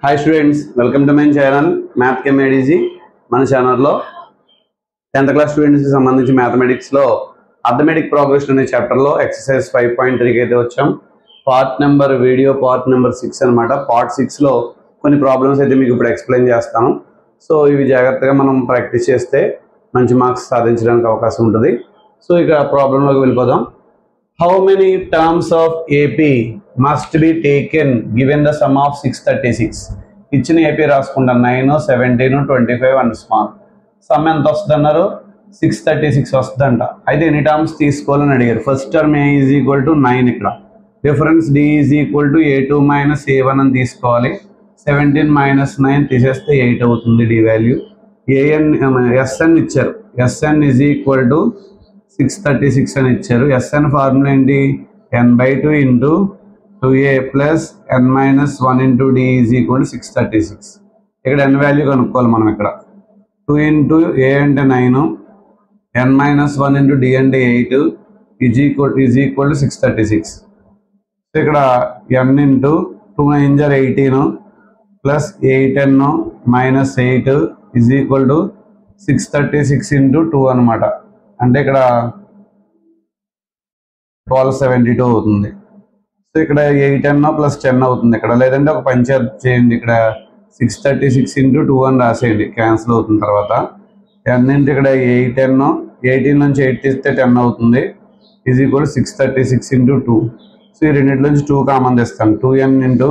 Hi students, welcome to my channel math కెమ్ ADG. మన ఛానల్లో 10th క్లాస్ స్టూడెంట్స్కి సంబంధించి మ్యాథమెటిక్స్లో అర్థమెటిక్ ప్రోగ్రెషన్ అనే చాప్టర్లో ఎక్సర్సైజ్ 5.3కి అయితే వచ్చాం. వీడియో పార్ట్ నెంబర్ 6 అనమాట. పార్ట్ 6లో కొన్ని ప్రాబ్లమ్స్ అయితే మీకు ఇప్పుడు ఎక్స్ప్లెయిన్ చేస్తాను. సో ఇవి జాగ్రత్తగా మనం ప్రాక్టీస్ చేస్తే మంచి మార్క్స్ సాధించడానికి అవకాశం ఉంటుంది. సో ఇక ప్రాబ్లంలోకి వెళ్ళిపోదాం. How many terms of AP must be taken given the sum of 636? ఇచ్చిన AP రాసుకుంటాను. 9, 17, 25 అండ్ స్మాల్. సమ్ ఎంత వస్తుంది అన్నారు? 636 వస్తుందంట. అయితే ఎన్ని టర్మ్స్ తీసుకోవాలని అడిగారు. First term A is equal to 9, ఇక్కడ difference D is equal to A2 minus A1 అని తీసుకోవాలి. 17 మైనస్ 9 తీసేస్తే 8 అవుతుంది D వాల్యూ. SN ఇచ్చారు. SN ఈజ్ ఈక్వల్ టు 636 అని ఇచ్చారు. SN ఫార్ములా ఏంటి? n/2 into 2a plus n-1 into d is equal to 636. ఇక్కడ n వాల్యూ కనుక్కోవాలి మనం. ఇక్కడ 2 ఇంటూ a అంటే 9, n-1 ఇంటూ d అంటే 8 ఈజ్ ఈక్వల్ టు 636. సో ఇక్కడ n into 2 9 = 18 plus 8n minus 8 is equal to 636 into 2 అనమాట. అంటే ఇక్కడ 1272 అవుతుంది. సో ఇక్కడ 8n ప్లస్ 10 అవుతుంది ఇక్కడ. లేదంటే ఒక పంచాయత్ చేయండి, ఇక్కడ 636 ఇంటూ 2 అని రాసేయండి, క్యాన్సిల్ అవుతుంది. తర్వాత n ఇంటూ ఇక్కడ 8n, 18 నుంచి 8 తీస్తే 10 అవుతుంది, ఈజ్ ఈక్వల్ 636 ఇంటూ 2. సో ఈ రెండింటి నుంచి 2 కామన్ తెస్తాను. 2n into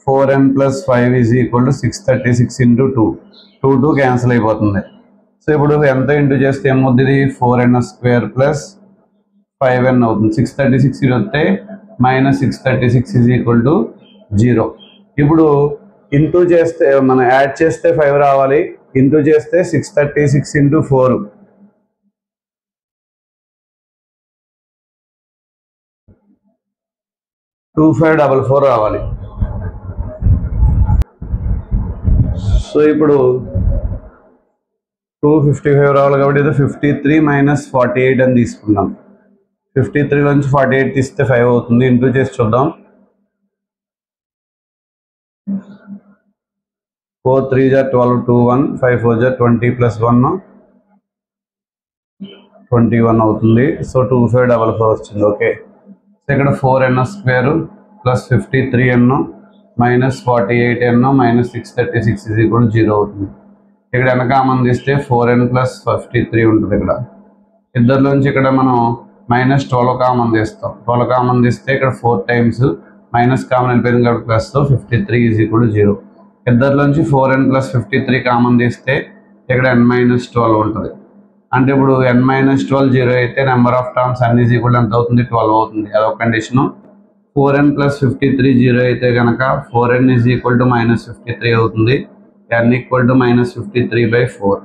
4n plus 5 is equal to 636 into 2. 2 cancel అయిపోతుంది. సో ఇప్పుడు ఎంత ఇంటూ చేస్తే ఏమవుతుంది? 4n² ప్లస్ 5n అవుతుంది. 636 ఇది వస్తే మైనస్ 636 ఈజ్ ఈక్వల్ టు 0. ఇప్పుడు ఇంటూ చేస్తే మనం యాడ్ చేస్తే 5 రావాలి. ఇంటూ చేస్తే 636 ఇంటూ 4 2544 రావాలి. సో ఇప్పుడు 255 రావాలి కాబట్టి ఇది 53 మైనస్ 48 అని తీసుకున్నాం. 53 నుంచి 48 తీస్తే 5 అవుతుంది. ఇంటూ చేసి చూద్దాం. 4 3 = 12, 2 1, 5 4 = 20 ప్లస్ 1 21 అవుతుంది. సో 2544 వచ్చింది. ఓకే. సో ఇక్కడ 4n² plus 53n minus 48n minus 636 is equal to 0 అవుతుంది. ఇక్కడ వెనక కామన్ తీస్తే 4n ప్లస్ 53 ఉంటుంది. ఇక్కడ ఇద్దరిలోంచి ఇక్కడ మనం మైనస్ 12 కామన్ తీస్తాం. 12 కామన్ తీస్తే ఇక్కడ 4 టైమ్స్ మైనస్ కామన్ వెళ్ళిపోయింది కాబట్టి plus 53 is equal to 0. ఇద్దరిలోంచి 4n plus 53 common తీస్తే ఇక్కడ n-12 ఉంటుంది. అంటే ఇప్పుడు n-12 0 అయితే number of terms n is equal ఎంత అవుతుంది? 12 అవుతుంది. అదొక కండిషను. 4n ప్లస్ 53 0 అయితే కనుక 4n is equal to minus 53 అవుతుంది. n equal to minus 53/4.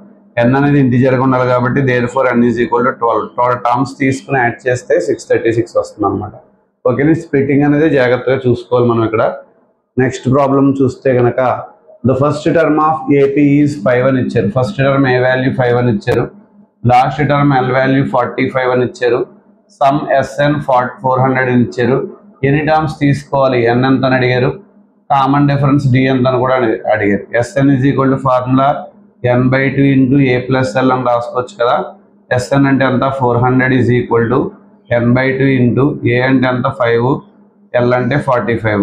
n అనేది ఇంటిజర్గా ఉండాలి కాబట్టి therefore n is equal to 12. 12 terms తీసుకుని యాడ్ చేస్తే 636 వస్తుంది అనమాట. ఓకే. స్ప్లిట్టింగ్ అనేది జాగ్రత్తగా చూసుకోవాలి మనం. ఇక్కడ నెక్స్ట్ ప్రాబ్లం చూస్తే కనుక the first term of AP is 5 అని ఇచ్చారు. ఫస్ట్ టర్మ్ ఏ వాల్యూ 5 అని ఇచ్చారు. లాస్ట్ టర్మ్ ఎల్ వాల్యూ 45 అని ఇచ్చారు. సమ్ SN 400 అని ఇచ్చారు. ఎన్ని టర్మ్స్ తీసుకోవాలి? n ఎంత అని అడిగారు. కామన్ డిఫరెన్స్ D ఎంత అని కూడా అడిగారు. SN is equal to formula n/2 into a plus l అని రాసుకోవచ్చు కదా. SN అంటే ఎంత? 400 is equal to n/2 into a అంటే ఎంత? 5, l అంటే 45.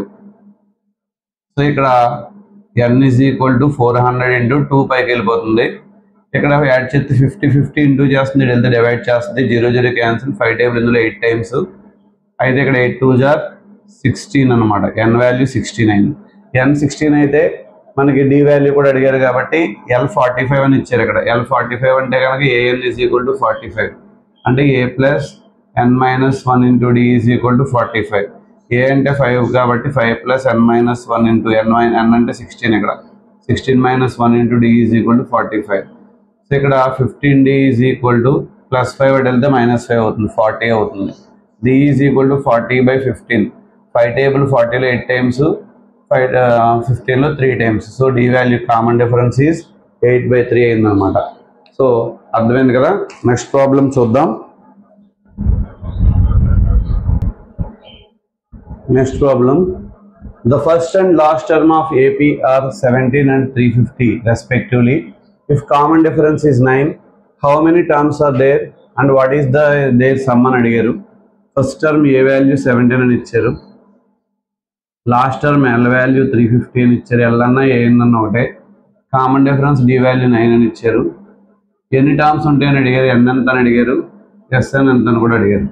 సో ఇక్కడ n is equal to 400 into 2 పైకి వెళ్ళిపోతుంది. ఇక్కడ యాడ్ చేస్తే 50 ఇంటూ చేస్తుంది, వెళ్తే డివైడ్ చేస్తుంది. 0 0 క్యాన్సిల్. 5 టేబుల్ ఇందులో 8 టైమ్స్. అయితే ఇక్కడ 8 2 = 16 అనమాట. n value 69. n 16 అయితే మనకి d వాల్యూ కూడా అడిగారు కాబట్టి l 45 అని ఇచ్చారు. ఇక్కడ l 45 అంటే కనుక an ఈజ్ ఈక్వల్ టు 45. అంటే a plus n-1 into d is equal to 45. a అంటే 5 కాబట్టి 5 ప్లస్ n-1 ఇంటూ n అంటే 16. ఇక్కడ 16 minus 1 into d is equal to 45. So ఇక్కడ 15d is equal to plus 5 వెళ్తే మైనస్ 5 అవుతుంది, 40 అవుతుంది. d is equal to 40/15. 5 table 40లో 8 times, 15లో 3 times. So d value common difference is 8/3 అయిందనమాట. సో అర్థమైంది కదా. నెక్స్ట్ ప్రాబ్లం చూద్దాం. Next problem The first and last term of AP are 17 and 350 respectively. If common difference is 9, how many terms are there and what is their sum అని అడిగారు. First term ఏ value 17 అని ఇచ్చారు, last term L value 350 అని ఇచ్చారు. L అన్న ఏ అన్న ఒకటే. Common difference D value 9 అని ఇచ్చారు. ఎన్ని టర్మ్స్ ఉంటాయని అడిగారు, ఎన్ ఎంత అని అడిగారు, ఎస్ఎన్ ఎంత అని కూడా అడిగారు.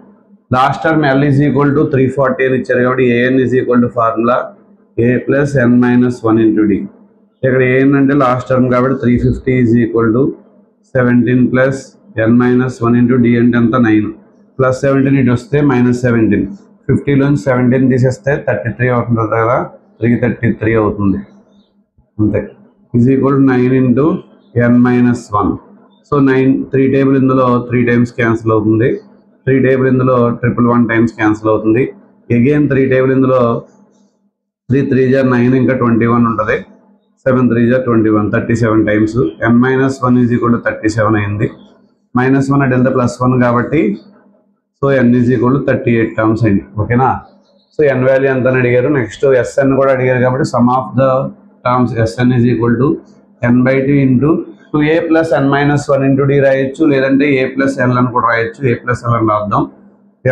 Last term L is equal to 340 అని ఇచ్చారు కాబట్టి AN is equal to formula A plus N minus 1 into D. ఇక్కడ ఏఎన్ అంటే లాస్ట్ టర్మ్ కాబట్టి 350 is equal to 17 plus N minus 1 into D అంటే ఎంత 9 ప్లస్ 17 ఇటు వస్తే మైనస్ 17. 50లోంచి 17 తీసేస్తే 33 అవుతుంది కదా, 333 అవుతుంది అంతే. Is equal to 9 into N minus 1. So 9 3 table ఇందులో 3 టైమ్స్ క్యాన్సిల్ అవుతుంది, 3 టేబుల్ ఇందులో 111 టైమ్స్ క్యాన్సిల్ అవుతుంది. అగైన్ 3 టేబుల్ ఇందులో 3 3 జా 9 ఇంకా 21 ఉంటుంది, 7 3 జా 21 37 times. N minus 1 is equal to 37 అయింది. మైనస్ 1 అంటే ఎంత ప్లస్ 1 కాబట్టి so N is equal to 38 terms అయింది. ఓకేనా. సో ఎన్ వాల్యూ ఎంత అని అడిగారు. నెక్స్ట్ ఎస్ఎన్ కూడా అడిగారు కాబట్టి sum of the terms SN is equal to N by 2 into 2a plus N minus 1 into D రాయొచ్చు, లేదంటే ఏ ప్లస్ ఎల్ అని కూడా రాయొచ్చు. ఏ ప్లస్ ఎల్ అని రాద్దాం.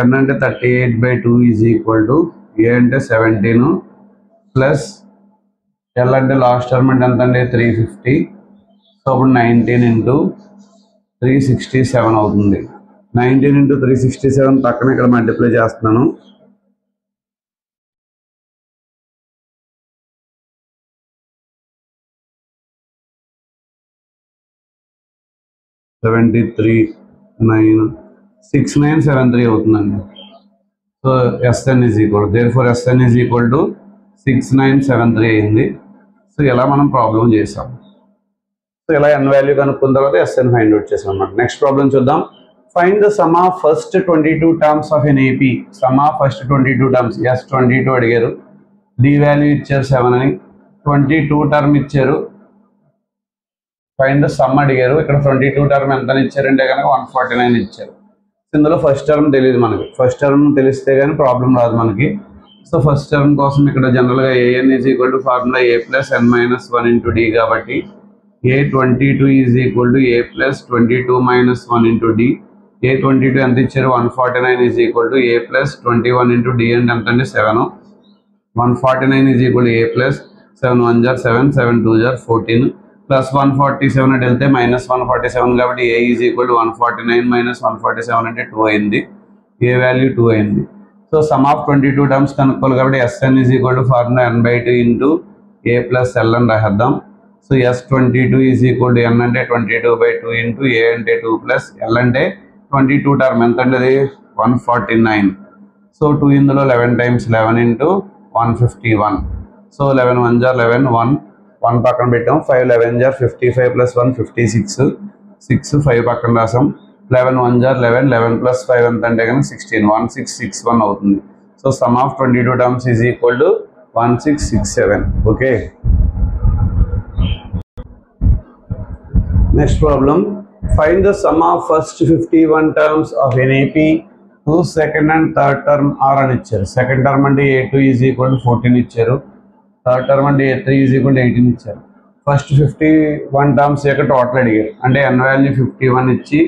ఎన్ అంటే 38/2 ఈజ్ ఈక్వల్ టు ఏ అంటే 17 ప్లస్ ఎల్ అంటే లాస్ట్ టర్మ్ అంటే ఎంత అండి 350. సో అప్పుడు 19 ఇంటూ 367 అవుతుంది. 19 ఇంటూ 367 పక్కన ఇక్కడ మల్టిప్లై చేస్తున్నాను. $6973 అవుతుందండి. So SN is equal therefore SN is equal to 6973 అయింది. సో ఇలా మనం ప్రాబ్లం చేసాం. సో ఇలా ఎన్ వాల్యూ కనుక్కున్న తర్వాత ఎస్ఎన్ ఫైండ్ అవుట్ చేసాం అన్నమాట. నెక్స్ట్ ప్రాబ్లం చూద్దాం. Find the sum of first 22 terms of an AP. Sum of first 22 terms. S 22 అడిగారు, డి వాల్యూ ఇచ్చారు 7 అని, 22 టర్మ్ ఇచ్చారు. ఫైండ్ ద సమ్ అడిగారు. ఇక్కడ 22 టర్మ్ ఎంత ఇచ్చారంటే కనుక 149 ఇచ్చారు. ఇందులో ఫస్ట్ టర్మ్ తెలియదు మనకి. ఫస్ట్ టర్మ్ తెలిస్తే కానీ ప్రాబ్లం రాదు మనకి. సో ఫస్ట్ టర్మ్ కోసం ఇక్కడ జనరల్గా AN is equal to formula A plus N minus 1 into D కాబట్టి A22 is equal to A plus 22 minus 1 into D. A22 ఎంత ఇచ్చారు 149 is equal to A plus 21 into D అంటే ఎంత అండి 7. 149 is equal to A plus 7 1 జార్ 7 7 2 జార్ 14 plus 147 అంటే వెళ్తే మైనస్ 147 కాబట్టి A is equal to 149 minus 147 అంటే 2 అయింది. ఏ వాల్యూ 2 అయింది. సో సమ్ ఆఫ్ 22 టర్మ్స్ కనుక్కోవాలి కాబట్టి SN is equal to formula N by 2 into A plus L అని రాద్దాం. So S22 is equal to N అంటే 22/2 ఇంటూ ఏ అంటే 2 ప్లస్ ఎల్ అంటే 22 టర్మ్ ఎంత అంటే అది 149. సో 2 ఇందులో 11 టైమ్స్ 11 ఇంటూ 151. సో 11 1 జార్ 11 1 పక్కన పెట్టాం. 5 11 జార్ 55 ప్లస్ 1 56 6 5 పక్కన రాసాం. 11 1 జార్ 11 11 ప్లస్ 5 ఎంత అంటే కనుక 16 1661 అవుతుంది. So some of 22 terms is equal to 1667. Okay. Next problem. Find the sum of first 51 terms of an AP whose second and third term are అని ఇచ్చారు. సెకండ్ టర్మ్ అంటే A2 is equal to 14 ఇచ్చారు. Third term అంటే A3 is equal to 18 ఇచ్చారు. First 51 terms యొక్క total అడిగారు. అంటే ఎన్ value 51 ఇచ్చి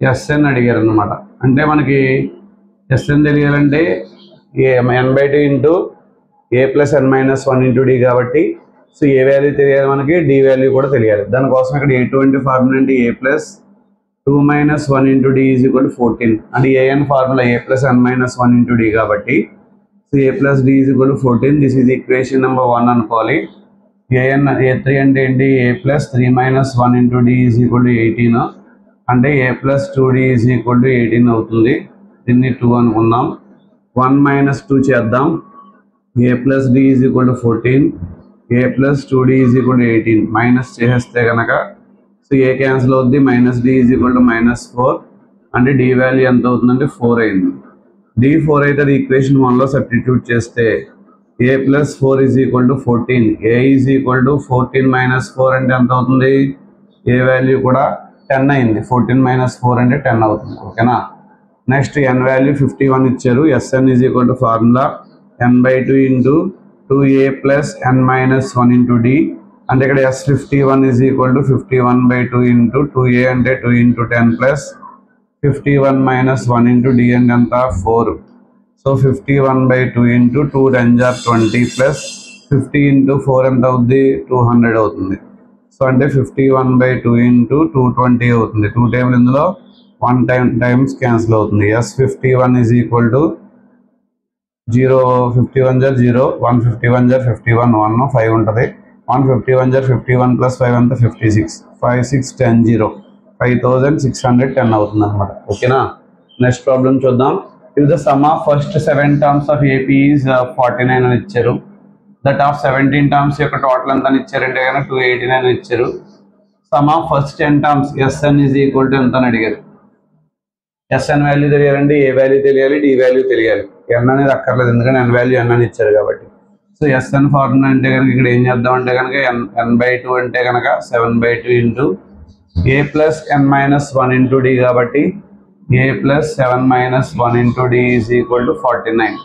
ఎస్ఎన్ అడిగారు అనమాట. అంటే మనకి ఎస్ఎన్ తెలియాలంటే N by 2 into A plus N minus 1 into D కాబట్టి సో ఏ వాల్యూ తెలియాలి మనకి, డి వాల్యూ కూడా తెలియాలి. దానికోసం ఇక్కడ A20 ఫార్ములా అంటే A plus 2 minus 1 into D is equal to 14. అంటే AN formula A plus N minus 1 into D కాబట్టి so A plus D is equal to 14. This is equation number 1 అనుకోవాలి. AN A3 అంటే ఏంటి A plus 3 minus 1 into D is equal to 18. అంటే A plus 2d is equal to 18 అవుతుంది. దీన్ని 2 అనుకుందాం. 1 minus 2 చేద్దాం. A plus D is equal to 14. A plus 2d is equal to 18. Minus చేసేస్తే కనుక సో ఏ క్యాన్సిల్ అవుద్ది. Minus D is equal to -4. అంటే D value ఎంత అవుతుందంటే 4 అయింది. డి 4 అయితే అది ఈక్వేషన్ 1లో సబ్స్టిట్యూట్ చేస్తే ఏ plus 4 is equal to 14. A is equal to 14 minus 4 అంటే ఎంత అవుతుంది, ఏ వాల్యూ కూడా 10 అయింది. 14 మైనస్ 4 అంటే 10 అవుతుంది. ఓకేనా. నెక్స్ట్ ఎన్ వాల్యూ 51 ఇచ్చారు. SN is equal to formula N by 2 into 2a plus n minus 1 into d. అంటే ఇక్కడ S51 is equal to 51/2 into 2a అంటే 2 into 10 plus 51 minus 1 into d అంటే ఎంత 4. So 51/2 into 2 10s are 20 plus 50 into 4 ఎంత అవుతుంది 200 అవుతుంది. So అంటే 51/2 into 220 అవుతుంది. 2 టేబుల్ ఇందులో 1 టైమ్స్ క్యాన్సిల్ అవుతుంది. S51 is equal to 0 51 jar 0 151 jar 51 1 5 ఉంటుంది. 151 jar 51 plus 5 అంతా 56 5 6 10 0 5610 అవుతుంది అనమాట. ఓకేనా. నెక్స్ట్ ప్రాబ్లం చూద్దాం. If the sum of first 7 terms of AP is 49 అని ఇచ్చారు. దట్ ఆఫ్ 17 టర్మ్స్ యొక్క టోటల్ ఎంత అని ఇచ్చారంటే కనుక 289 అని ఇచ్చారు. Sum of first 10 terms SN is equal to ఎంత అని అడిగారు. ఎస్ఎన్ వాల్యూ తెలియాలంటే ఏ వాల్యూ తెలియాలి, డి వాల్యూ తెలియాలి. ఎన్ అనేది అక్కర్లేదు ఎందుకంటే ఎన్ వాల్యూ ఎన్ అని ఇచ్చారు కాబట్టి. సో ఎస్ఎన్ ఫార్ములా అంటే కనుక ఇక్కడ ఏం చేద్దాం అంటే కనుక n/2 అంటే కనుక 7/2 ఇంటూ ఏ ప్లస్ ఎన్ మైనస్ 1 ఇంటూ డి కాబట్టి a plus 7 minus 1 into D is equal to 49.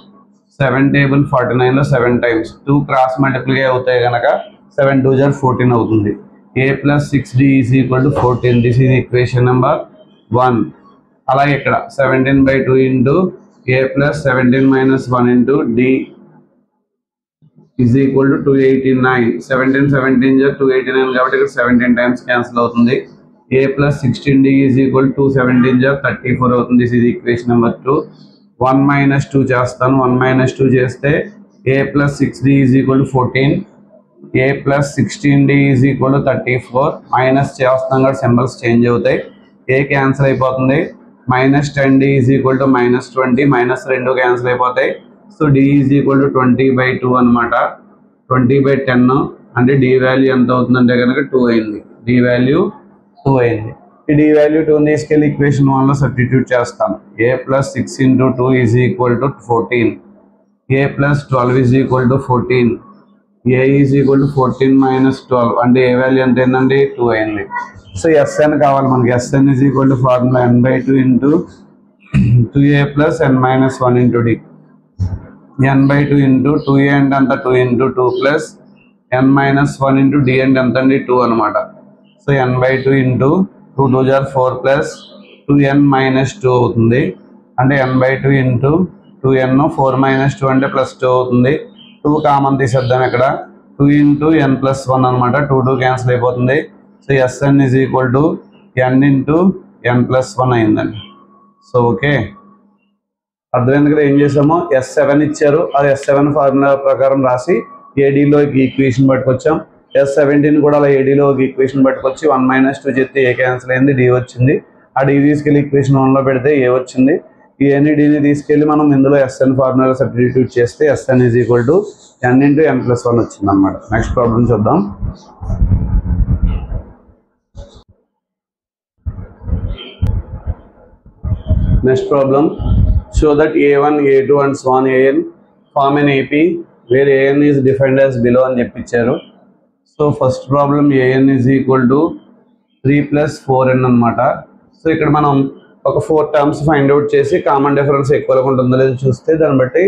7 table 49లో 7 టైమ్స్ 2 క్రాస్ మల్టిప్లై అవుతాయి కనుక 7 2 jar 14 అవుతుంది. A plus 6d is equal to 14. This is equation number 1. అలాగే ఇక్కడ 17/2 into A plus 17 minus 1 into D is equal to 289. 17 17 jar 289 కాబట్టి ఇక్కడ 17 times cancel అవుతుంది. A plus 16d is equal to 17 jar 34 అవుతుంది. This is equation number 2. 1 minus 2 చేస్తాను. 1 minus 2 చేస్తే ఏ plus 6d is equal to 14. A plus 16d is equal to 34. Minus చేస్తాం కాబట్టి symbols change అవుతాయి. A cancel అయిపోతుంది. Minus 10d is equal to minus 20. Minus 2 cancel అయిపోతాయి. So d is equal to 20/2 అనమాట. 20/10 అంటే d value ఎంత అవుతుందంటే కనుక 2 అయింది. d వాల్యూ 2 అయింది. ఈ d వాల్యూ 2 తీసుకెళ్ళి ఈక్వేషన్ 1లో సబ్స్టిట్యూట్ చేస్తాను. A plus 6 into 2 is equal to 14. A plus 12 is equal to 14. A is equal to 14 minus 12 అంటే ఏ వాల్యూ ఎంత అయిందండి 2 అయింది. సో ఎస్ఎన్ కావాలి మనకి. SN is equal to formula n/2 into 2a plus n minus 1 into D. n/2 into 2a అంటే అంత 2 into 2 plus n minus 1 into D అంటే ఎంత అండి 2 అనమాట. So n/2 into 2 2 jar 4 plus 2n minus 2 అవుతుంది. అంటే n/2 ఇంటూ 2n 4 మైనస్ 2 అంటే plus 2 అవుతుంది. 2 కామన్ తీసేద్దాం ఇక్కడ. 2 ఇంటూ n ప్లస్ 1 అనమాట. 2 2 క్యాన్సిల్ అయిపోతుంది. So SN is equal to n into n plus 1 అయిందండి. సో ఓకే అర్థమైంది కదా. ఏం చేసాము S7 ఇచ్చారు. అది S7 ఫార్ములా ప్రకారం రాసి ఏడీలో ఈక్వేషన్ పట్టుకొచ్చాం. S17 కూడా అలా ఏడీలో ఈక్వేషన్ పట్టుకొచ్చి 1 minus 2 చెప్తే ఏ క్యాన్సిల్ అయింది డి వచ్చింది. ఆ డి తీసుకెళ్ళి ఈక్వేషన్ 1లో పెడితే ఏ వచ్చింది. ఈ ఎన్ని డిని తీసుకెళ్ళి మనం ఇందులో ఎస్ఎన్ ఫార్ములా సబ్స్టిట్యూట్ చేస్తే SN is equal to n into n plus 1 వచ్చింది అనమాట. నెక్స్ట్ ప్రాబ్లం చూద్దాం. Next problem, show that a1, a2 and so on an form an AP where an is defined as below అని చెప్పించారు. So first problem an is equal to 3 plus 4n అనమాట. So ఇక్కడ మనం ఒక 4 terms find out చేసి common difference ఎక్కువగా ఉంటుందో లేదో చూస్తే దాన్ని బట్టి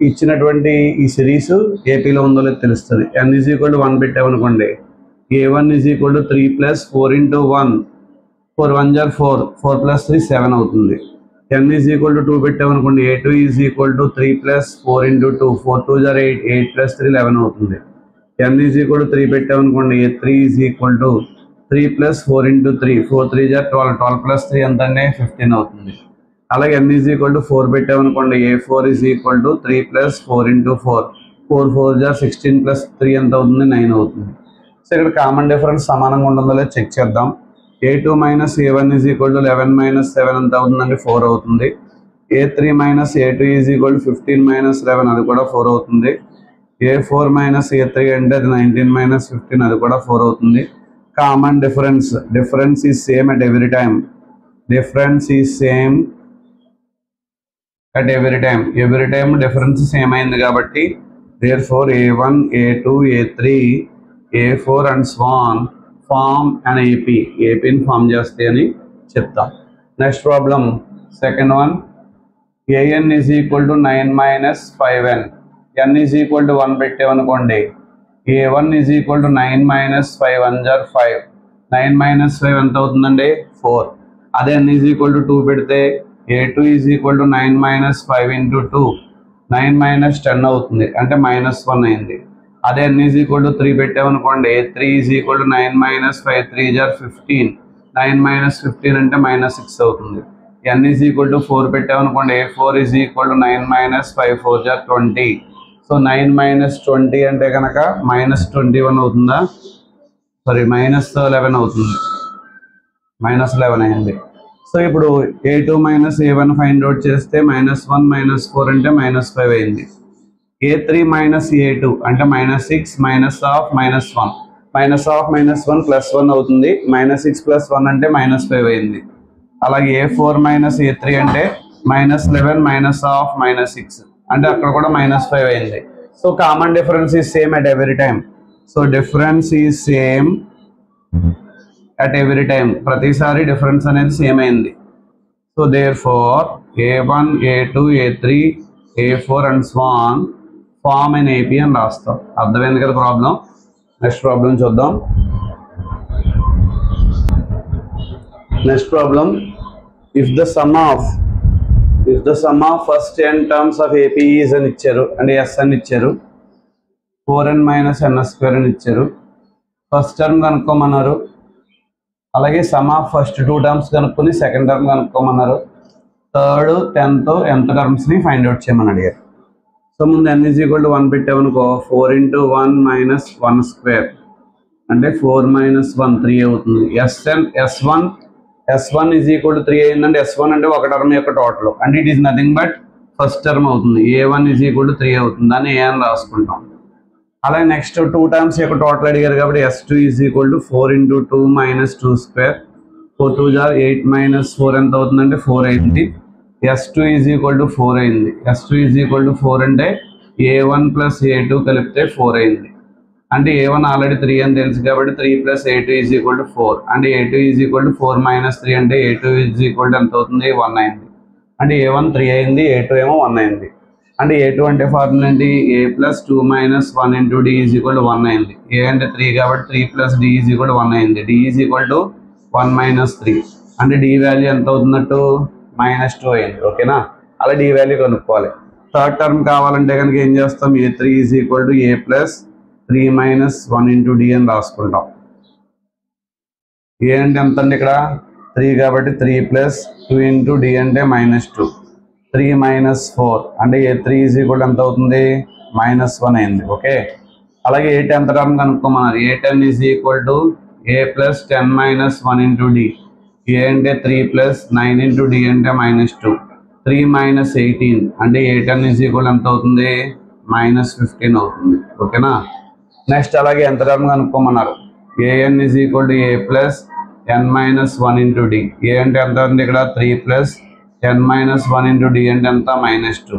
ఇచ్చినటువంటి ఈ సిరీస్ ఏపీలో ఉందో లేదో తెలుస్తుంది. n is equal to 1 పెట్టామనుకోండి. a1 is equal to 3 plus 4 into 1 4 1 jar 4 4 plus 3 7 అవుతుంది. n is equal to 2 పెట్టామనుకోండి. a2 is equal to 3 plus 4 into 2 4 2 jar 8 8 plus 3 11 అవుతుంది. n is equal to 3 పెట్టామనుకోండి. a3 is equal to 3 plus 4 into 3 4 3 jar 12 12 plus 3 ఎంత అంటే 15 అవుతుంది. అలాగే n is equal to 4 పెట్టామనుకోండి. a4 is equal to 3 plus 4 into 4 4 4 jar 16 plus 3 ఎంత అవుతుంది 9 అవుతుంది. సో ఇక్కడ కామన్ డిఫరెన్స్ సమానంగా ఉంటుందో లేదో చెక్ చేద్దాం. a2 minus a1 is equal to 11 minus 7 ఎంత అవుతుందండి 4 అవుతుంది. a3 minus a2 is equal to 15 minus 11 అది కూడా 4 అవుతుంది. a4 minus a3 అంటే అది 19 minus 15 అది కూడా 4 అవుతుంది. Common difference is same at every time. Difference is same at every time difference same అయింది కాబట్టి therefore a1 a2 a3 a4 and so on form an APని ఫామ్ చేస్తాయి అని చెప్తాం. Next problem second one. an is equal to 9 minus 5n. n is equal to 1 పెట్టామనుకోండి, a1 is equal to 9 minus 5 1 జార్ 5, 9 minus 5 ఎంత అవుతుందండి 4. అదే n is equal to 2 పెడితే a2 is equal to 9 minus 5 into 2, 9 minus 10 అవుతుంది, అంటే -1 అయింది. అదే n ఈజ్ ఈక్వల్ టు 3 పెట్టామనుకోండి, a3 is equal to 9 minus 5 3 జార్ 15, 9 మైనస్ 15 అంటే -6 అవుతుంది. n ఈజ్ ఈక్వల్ టు 4 పెట్టామనుకోండి, a4 is equal to 9 minus 5 4 జార్ 20. సో 9 మైనస్ 20 అంటే కనుక -21 అవుతుందా, సారీ -11 అవుతుంది, -11 అయింది. సో ఇప్పుడు a2 minus a1 find out చేస్తే -1 -4 అంటే -5 అయింది. a3 మైనస్ a2 అంటే -6 -1, -1 ప్లస్ 1 అవుతుంది, -6 ప్లస్ 1 అంటే -5 అయింది. అలాగే a4 మైనస్ a3 అంటే -11 -6 అంటే అక్కడ కూడా -5 అయింది. So common difference is same at every time. So difference is same at every time, ప్రతిసారి డిఫరెన్స్ అనేది సేమ్ అయింది. So therefore a1 a2 a3 a4 and so on form in AP అని రాస్తాం. అర్థమైంది కదా ప్రాబ్లం. నెక్స్ట్ ప్రాబ్లం చూద్దాం. Next problem, if the sum of first n terms of AP is అని ఇచ్చారు, అంటే ఎస్ అని ఇచ్చారు, 4n మైనస్ n² అని ఇచ్చారు. ఫస్ట్ టర్మ్ కనుక్కోమన్నారు. అలాగే సమ్ ఆఫ్ ఫస్ట్ 2 టర్మ్స్ కనుక్కొని సెకండ్ టర్మ్ కనుక్కోమన్నారు. థర్డ్ 10th nth టర్మ్స్ని ఫైండ్ అవుట్ చేయమని అడిగారు. సో ముందు n ఈజ్ ఈక్వల్ టు 1 పెట్టామనుకో, 4 × 1 మైనస్ 1² అంటే 4 మైనస్ 1 3 అవుతుంది. S1 ఈజ్ ఈక్వల్ టు 3 అయిందంటే S1 అంటే ఒక టర్మ్ యొక్క టోటల్, అంటే it is nothing but first term అవుతుంది. a1 ఈజ్ ఈక్వల్ టు 3 అవుతుంది, దాన్ని a అని రాసుకుంటాం. అలాగే నెక్స్ట్ 2 టర్మ్స్ యొక్క టోటల్ అడిగారు కాబట్టి S2 is equal to 4 × 2 minus 2², 4 2 జార్ 8 మైనస్ 4 ఎంత అవుతుందంటే 4 అయింది. S2 ఈజ్ ఈక్వల్ టు 4 అయింది. S2 ఈజ్ ఈక్వల్ టు 4 అంటే a1 ప్లస్ a2 కలిపితే 4 అయింది. అంటే a1 ఆల్రెడీ 3 అని తెలుసు కాబట్టి 3 plus a2 is equal to 4, అంటే a2 is equal to 4 minus 3 అంటే a2 ఈజ్ ఈక్వల్ టు ఎంత అవుతుంది 1 అయింది. అంటే a1 3 అయింది, a2 ఏమో 1 అయింది. అంటే a2 అంటే ఫార్ములా ఏంటి, a plus 2 minus 1 into d is equal to 1 అయింది. a అంటే 3 కాబట్టి 3 plus d is equal to 1 అయింది. d is equal to 1 minus 3 అంటే d వాల్యూ ఎంత అవుతున్నట్టు -2 అయింది. ఓకేనా, అలా d వాల్యూ కనుక్కోవాలి. థర్డ్ టర్మ్ కావాలంటే కనుక ఏం చేస్తాం, a3 is equal to a plus 3 minus 1 into d అని రాసుకుంటాం. a అంటే ఎంత అండి, ఇక్కడ 3 కాబట్టి 3 ప్లస్ 2 ఇంటూ d అంటే -2, 3 మైనస్ 4 అంటే a3 ఈజ్ ఈక్వల్ ఎంత అవుతుంది -1 అయింది. ఓకే, అలాగే a టెన్త్ టర్మ్ కనుక్కోమన్నారు. a10 is equal to a plus 10 minus 1 into d, a అంటే 3 ప్లస్ 9 ఇంటూ d అంటే -2, 3 మైనస్ 18 అంటే a10 ఈజ్ ఈక్వల్ ఎంత అవుతుంది -15 అవుతుంది. ఓకేనా, నెక్స్ట్ అలాగే ఎంత టర్మ్ కనుక్కోమన్నారు. an is equal to a plus n minus 1 into d, a అంటే ఎంత ఉంది ఇక్కడ 3 ప్లస్ 10 మైనస్ 1 ఇంటూ d అంటే ఎంత -2,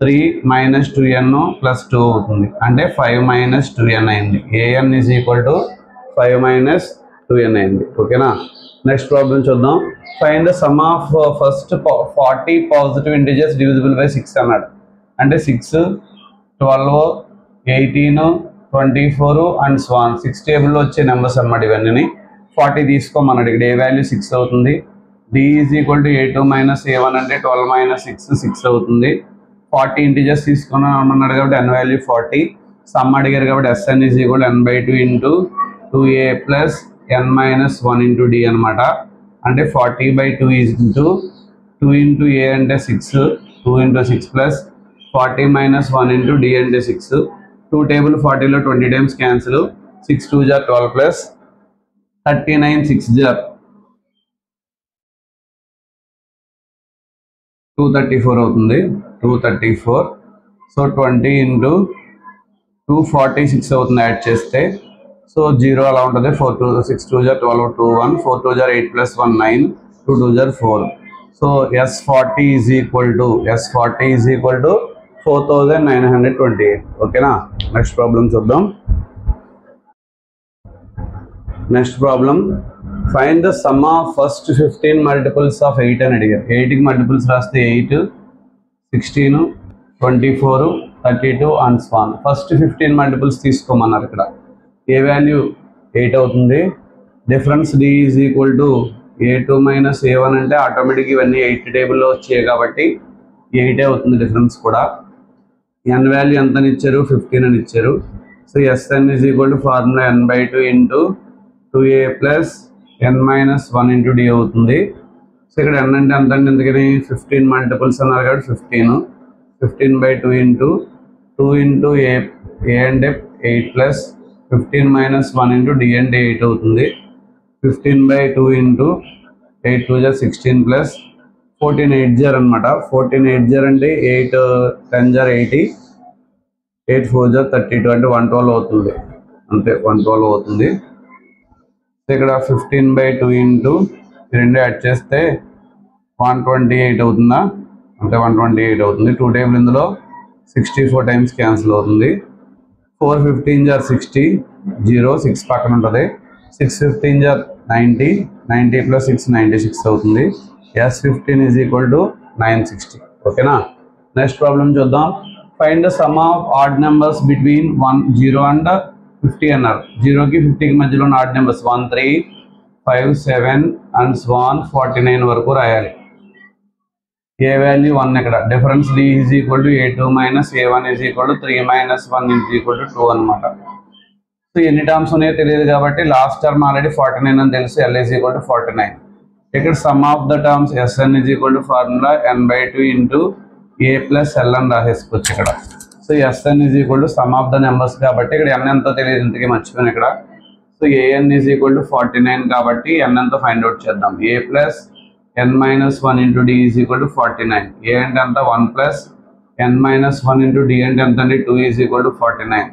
3 మైనస్ 2n ప్లస్ 2 అవుతుంది, అంటే 5 మైనస్ 2n అయింది. an is equal to 5 minus 2n అయింది. ఓకేనా, నెక్స్ట్ ప్రాబ్లం చూద్దాం. Find the sum of first 40 positive integers divisible by 6 అన్నాడు. అంటే 6, 12, 18, 24 అండ్ సో ఆన్ 6 టేబుల్లో వచ్చే నెంబర్స్ అన్నమాట. ఇవన్నీ 40 తీసుకోమన్నాడు. ఇక్కడ ఏ వాల్యూ 6 అవుతుంది. d is equal to a2 minus a1 అంటే 12 మైనస్ 6 అవుతుంది. 40 ఇంటిజర్స్ తీసుకున్నాడు కాబట్టి n వాల్యూ 40. సమ్ అడిగారు కాబట్టి Sn is equal n/2 into 2a plus n minus 1 into d అనమాట. అంటే 40/2 ఈజ్ ఇంటూ 2 ఇంటూ a అంటే 6, 2 into 6 plus 40 minus 1 into d అంటే 6. 2 టేబుల్ 40లో 20 టైమ్స్ క్యాన్సిల్, 6 2 జార్ 12 ప్లస్ 39 6 జార్ 234 అవుతుంది. 234. సో 20 ఇంటూ 246 అవుతుంది యాడ్ చేస్తే. సో 0 అలా ఉంటుంది. 4 2 6 2 జార్ 12 2 1 4 2 జార్ 8 ప్లస్ 1 9 2 2 జార్ 4. So S40 is equal to 4928. ఓకేనా, నెక్స్ట్ ప్రాబ్లం చూద్దాం. Next problem, find the sum of first 15 multiples of 8 అని అడిగారు. 8కి మల్టిపుల్స్ రాస్తే 8, 16, 24, 32 అండ్ స్వాన్. ఫస్ట్ 15 మల్టిపుల్స్ తీసుకోమన్నారు. ఇక్కడ ఏ వాల్యూ 8 అవుతుంది. Difference d is equal to a2 minus a1 అంటే automatic ఇవన్నీ 8 టేబుల్లో వచ్చాయి కాబట్టి 8 అవుతుంది డిఫరెన్స్ కూడా. n వాల్యూ ఎంత అని ఇచ్చారు, 15 అని ఇచ్చారు. So Sn is equal to formula n/2 into 2a plus n minus 1 into d అవుతుంది. సో ఇక్కడ n అంటే ఎంత అండి, ఎందుకని 15 మల్టిపుల్స్ అన్నారు కాబట్టి 15/2 ఇంటూ 2 ఇంటూ a అంటే 8 ప్లస్ 15 మైనస్ 1 ఇంటూ d అంటే 8 అవుతుంది. 15/2 ఇంటూ 8 2 జా 16 ప్లస్ 14 8 జార్ అనమాట. 14 8 జార్ అంటే 8 10 జార్ 80, 8 4 జార్ 32 అంటే 112 అవుతుంది. అంతే 112 అవుతుంది. ఇక్కడ 15/2 ఇంటూ రెండు యాడ్ చేస్తే 128 అవుతుందా, అంటే 128 అవుతుంది. 2 టేబుల్ ఇందులో 64 టైమ్స్ క్యాన్సిల్ అవుతుంది. 4 15 జార్ 60, 0 6 పక్కన ఉంటుంది. 6 15 జార్ 90, 90 ప్లస్ 6 96 అవుతుంది. S15 is equal to 960. ఓకేనా. నెక్స్ట్ ప్రాబ్లం చూద్దాం. Find the sum of odd numbers between 0 and 50 అన్నారు. 0కి 50కి మధ్యలో ఉన్న ఆడ్ నెంబర్స్ 1 3 5 7 అండ్ స్వాన్ 49 వరకు రాయాలి. ఏ వాల్యూ 1 ఇక్కడ. Difference d is equal to a2 minus a1 is equal to 3 minus 1 is equal to 2 అనమాట. సో ఎన్ని టర్మ్స్ ఉన్నాయో తెలియదు కాబట్టి లాస్ట్ టర్మ్ ఆల్రెడీ 49 అని తెలుసు. L is equal to 49. ఇక్కడ some of the terms Sn is equal to formula n/2 into a plus l అని రాసేసుకోవచ్చు ఇక్కడ. So Sn is equal to some of the numbers కాబట్టి ఇక్కడ n ఎంతో తెలియదు, ఇంతకీ మర్చిపోయాను ఇక్కడ. So an is equal to 49 కాబట్టి n ఎంతో ఫైండ్ అవుట్ చేద్దాం. a plus n minus 1 into d is equal to 49. a అంటే ఎంత 1 plus n minus 1 into d అంటే ఎంత అండి 2 is equal to 49.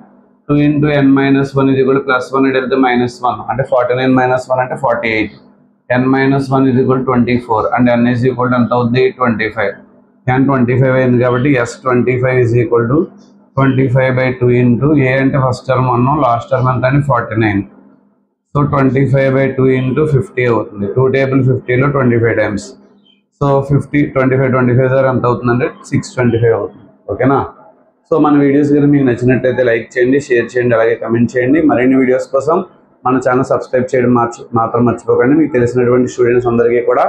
2 into n minus 1 is equal to plus 1 వెళ్తే minus 1 అంటే 49 మైనస్ 1 అంటే 48. n minus 1 is equal 24 and n is equal to ఎంత అవుద్ది 25. n 25 అయింది కాబట్టి S25 is equal to 25/2 into a అంటే ఫస్ట్ టర్మ్ 1, లాస్ట్ టర్మ్ ఎంత అని 49. సో 25/2 ఇంటూ 50 అవుతుంది. 2 టేబుల్ 50లో 25 టైమ్స్. సో 25 సార్ ఎంత అవుతుందంటే 625 అవుతుంది. ఓకేనా. సో మన వీడియోస్ కనుక మీకు నచ్చినట్లయితే లైక్ చేయండి, షేర్ చేయండి, అలాగే కమెంట్ చేయండి. మరిన్ని వీడియోస్ కోసం మన ఛానల్ సబ్స్క్రైబ్ చేయడం మాత్రం మర్చిపోకండి. మీకు తెలిసినటువంటి స్టూడెంట్స్ అందరికీ కూడా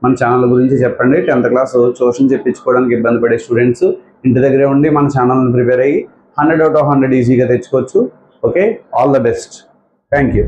మన ఛానల్ గురించి చెప్పండి. 10th క్లాస్ ట్యూషన్ చెప్పించుకోవడానికి ఇబ్బంది పడే స్టూడెంట్స్ ఇంటి దగ్గరే ఉండి మన ఛానల్ని ప్రిపేర్ అయ్యి 100 out of 100 ఈజీగా తెచ్చుకోవచ్చు. Okay, all the best. Thank you.